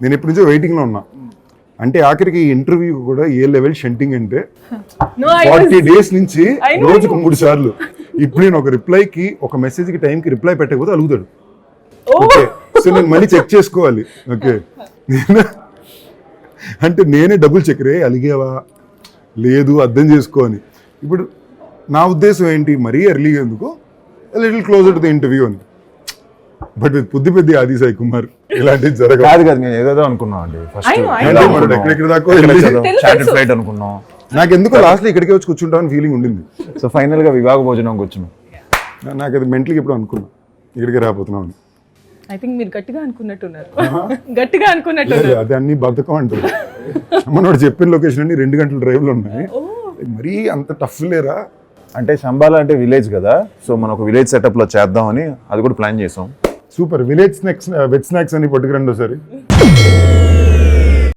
నేను ఎప్పటి నుంచో వెయిటింగ్లో ఉన్నా. అంటే ఆఖరికి ఇంటర్వ్యూ కూడా ఏ లెవెల్ షంటింగ్ అంటే 40 days నుంచి రోజుకు 3 సార్లు. ఇప్పుడు నేను ఒక రిప్లైకి ఒక మెసేజ్కి టైంకి రిప్లై పెట్టకపోతే అలుగుతాడు. ఓకే, సో నేను మళ్ళీ చెక్ చేసుకోవాలి. ఓకే, అంటే నేనే డబుల్ చెక్ రే అలిగేవా లేదు అర్థం చేసుకో అని. ఇప్పుడు నా ఉద్దేశం ఏంటి, మరీ ఎర్లీగా ఎందుకు, little closer to the interview అని. బట్ బుద్ధి పెద్ద ఆది సాయి కుమార్ ఇలాంటివి జరగదు కదా. నేను ఏదేదో అనుకున్నాం అండి ఫస్ట్, ఎక్కడెక్కడ దాకా ఫ్లైట్ అనుకున్నాం. నాకు ఎందుకో లాస్ట్ లో ఇక్కడికే వచ్చి కూర్చుంటామని ఫీలింగ్ ఉండింది. సో ఫైనల్ గా వివాహ భోజనంకి వచ్చినాం. నాకు అది మెంటల్గా ఎప్పుడు అనుకున్నా ఇక్కడికే రాబోతున్నాం అని. ఐ థింక్ మీరు గట్టిగా అనుకున్నట్టున్నారు. గట్టిగా అనుకున్నట్టున్నారు. అది అన్ని బద్ధకం అంటారు. మనోడు చెప్పిన లొకేషన్ అన్ని 2 గంటల డ్రైవ్లు ఉన్నాయి. మరీ అంత టఫ్ లేరా అంటే శంబాల అంటే విలేజ్ కదా, సో మనం ఒక విలేజ్ సెటప్ లో చేద్దామని అది కూడా ప్లాన్ చేసాం. Super. Village snacks veg snacks అని పట్టుకురండి ఒకసారి.